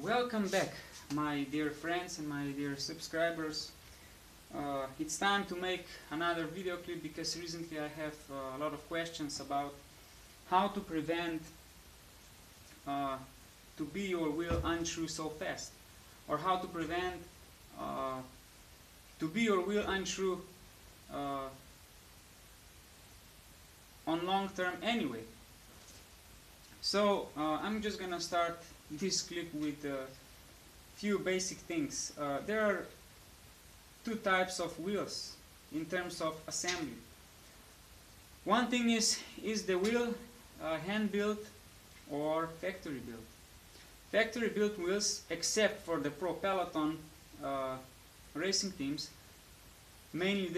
Welcome back, my dear friends and my dear subscribers. It's time to make another video clip because recently I have a lot of questions about how to prevent to be your wheel untrue so fast, or how to prevent to be your wheel untrue on long term anyway. So I'm just gonna start this clip with a few basic things. There are two types of wheels in terms of assembly. One thing is the wheel hand-built or factory-built. Factory-built wheels, except for the pro peloton racing teams, mainly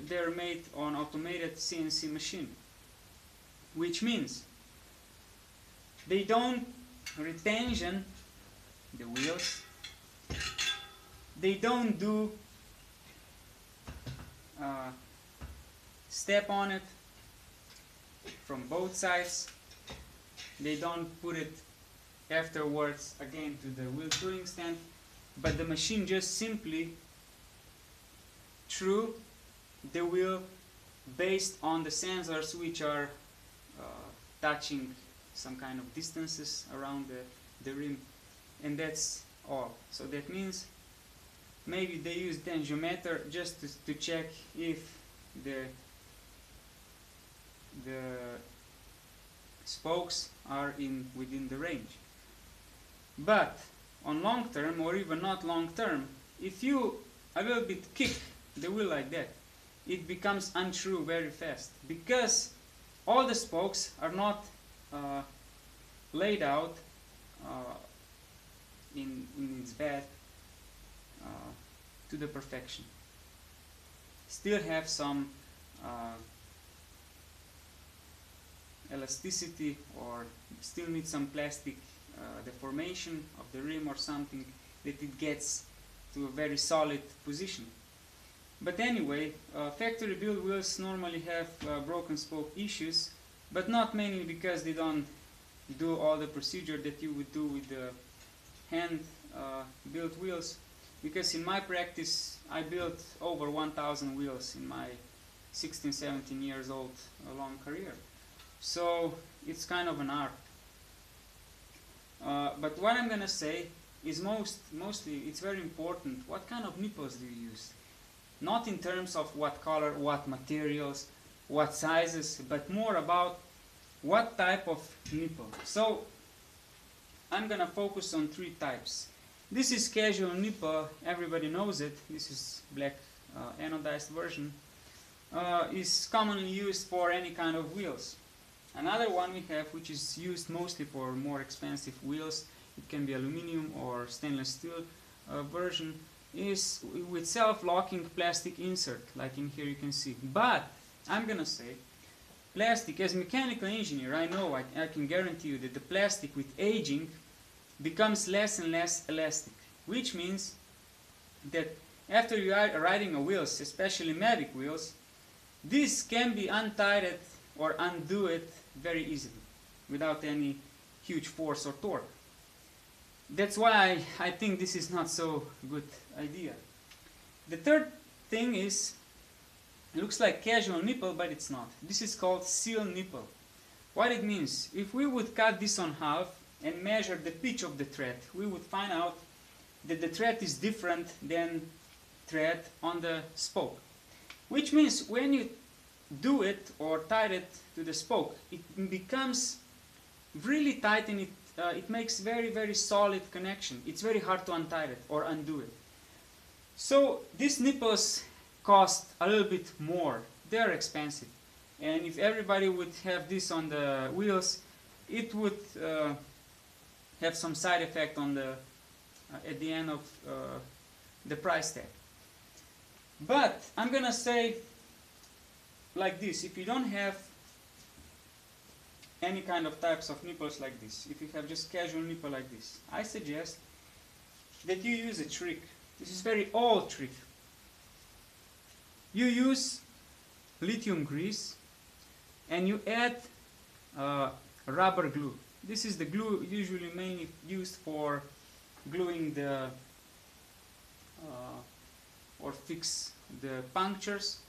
they're made on automated CNC machine, which means they don't retention the wheels, they don't do step on it from both sides, they don't put it afterwards again to the wheel touring stand, but the machine just simply threw the wheel based on the sensors which are touching some kind of distances around the rim, and that's all. So that means maybe they use tensiometer just to check if the spokes are within the range. But on long term, or even not long term, if you a little bit kick the wheel like that, it becomes untrue very fast, because all the spokes are not laid out in its bed to the perfection. Still have some elasticity, or still need some plastic deformation of the rim or something, that it gets to a very solid position. But anyway, factory built wheels normally have broken spoke issues, but not mainly because they don't do all the procedure that you would do with the hand built wheels, because in my practice I built over 1,000 wheels in my 16-17 years old long career. So it's kind of an art. But what I'm gonna say is mostly it's very important what kind of nipples do you use. Not in terms of what color, what materials, what sizes, but more about what type of nipple. So I'm gonna focus on three types. This is casual nipple, everybody knows it. This is black anodized version. Is commonly used for any kind of wheels. Another one we have, which is used mostly for more expensive wheels, it can be aluminum or stainless steel version, is with self-locking plastic insert, like in here you can see. But I'm gonna say, plastic, as a mechanical engineer, I know, I can guarantee you that the plastic with aging becomes less and less elastic, which means that after you are riding a wheels, especially Mavic wheels, this can be untied or undo it very easily without any huge force or torque. That's why I think this is not so good idea. The third thing is, it looks like casual nipple, but it's not. This is called seal nipple. What it means, if we would cut this on half and measure the pitch of the thread, we would find out that the thread is different than thread on the spoke. Which means when you do it or tie it to the spoke, it becomes really tight, and it makes very solid connection. It's very hard to untie it or undo it. So these nipples cost a little bit more. They are expensive, and if everybody would have this on the wheels, it would have some side effect on the at the end of the price tag. But I'm gonna say like this: if you don't have any kind of types of nipples like this, if you have just casual nipple like this, I suggest that you use a trick. This is very old trick. You use lithium grease and you add rubber glue. This is the glue usually mainly used for gluing the or fix the punctures,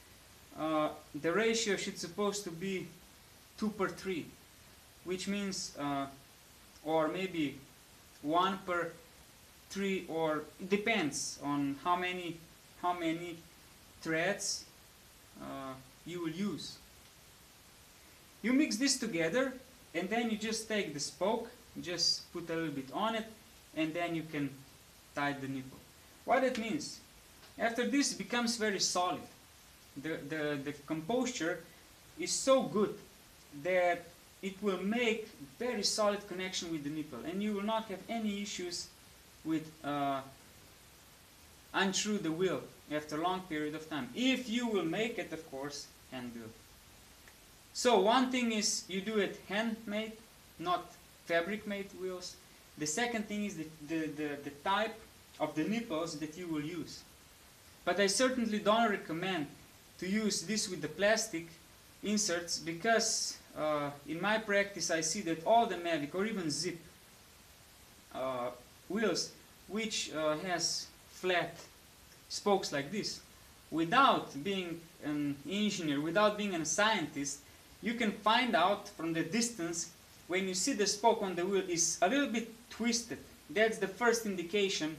the ratio should supposed to be 2/3, which means or maybe 1/3, or it depends on how many threads you will use. You mix this together, and then you just take the spoke, just put a little bit on it, and then you can tie the nipple. What it means, after this becomes very solid. The composure is so good that it will make very solid connection with the nipple, and you will not have any issues with unscrew the wheel after a long period of time. If you will make it, of course, hand built. So one thing is you do it handmade, not fabric made wheels. The second thing is the type of the nipples that you will use. But I certainly don't recommend to use this with the plastic inserts, because in my practice I see that all the Mavic or even Zip wheels which has flat spokes like this, without being an engineer, without being a scientist, you can find out from the distance when you see the spoke on the wheel is a little bit twisted. That's the first indication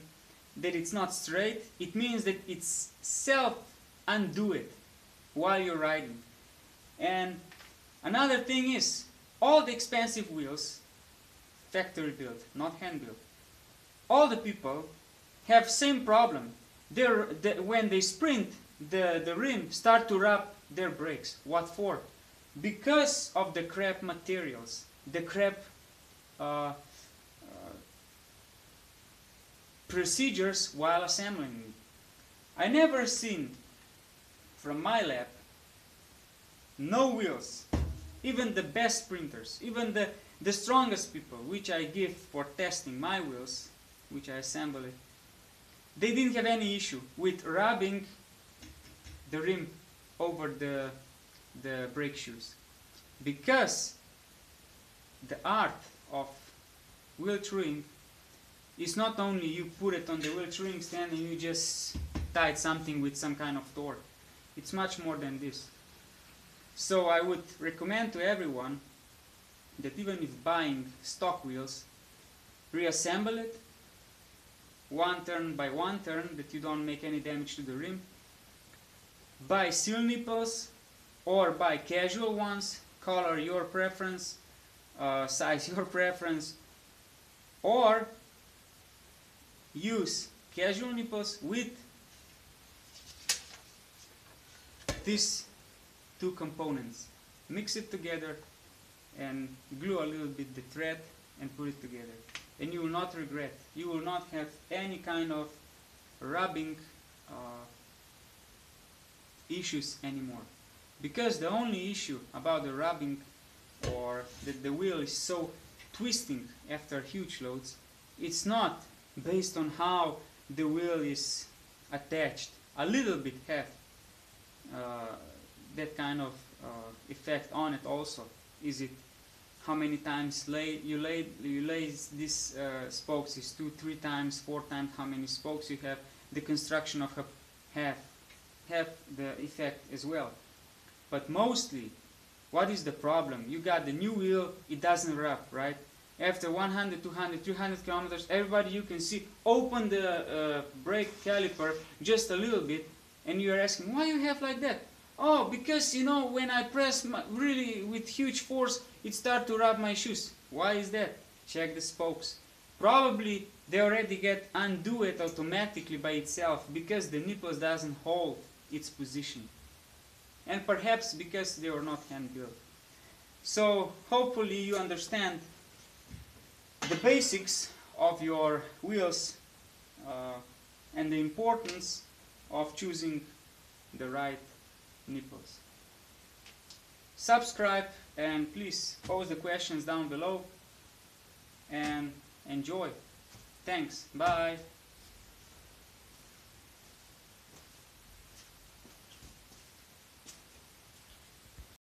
that it's not straight. It means that it's self-undo it while you're riding. And another thing is, all the expensive wheels, factory built, not hand built, all the people have same problem. When they sprint, the rim start to rub their brakes. What for? Because of the crap materials, the crap procedures while assembling. I never seen from my lab no wheels, even the best sprinters, even the strongest people which I give for testing my wheels, which I assemble it, they didn't have any issue with rubbing the rim over the brake shoes, because the art of wheel truing is not only you put it on the wheel truing stand and you just tie something with some kind of torque. It's much more than this. So I would recommend to everyone that even if buying stock wheels, reassemble it one turn by one turn, that you don't make any damage to the rim. Buy seal nipples or buy casual ones, color your preference, size your preference, or use casual nipples with these two components. Mix it together and glue a little bit the thread and put it together. And you will not regret. You will not have any kind of rubbing issues anymore. Because the only issue about the rubbing, or that the wheel is so twisting after huge loads, it's not based on how the wheel is attached. A little bit have that kind of effect on it also. Is it how many times you lay these spokes is 2, 3 times, 4 times how many spokes you have. The construction of have the effect as well. But mostly, what is the problem? You got the new wheel, it doesn't rub, right? After 100, 200, 300 kilometers, everybody you can see open the brake caliper just a little bit, and you are asking, why you have like that? Oh, because you know, when I press really with huge force, it starts to rub my shoes. Why is that? Check the spokes. Probably they already get undo it automatically by itself, because the nipples doesn't hold its position. And perhaps because they are not hand built. So hopefully you understand the basics of your wheels and the importance of choosing the right nipples. Subscribe and please pose the questions down below and enjoy. Thanks. Bye.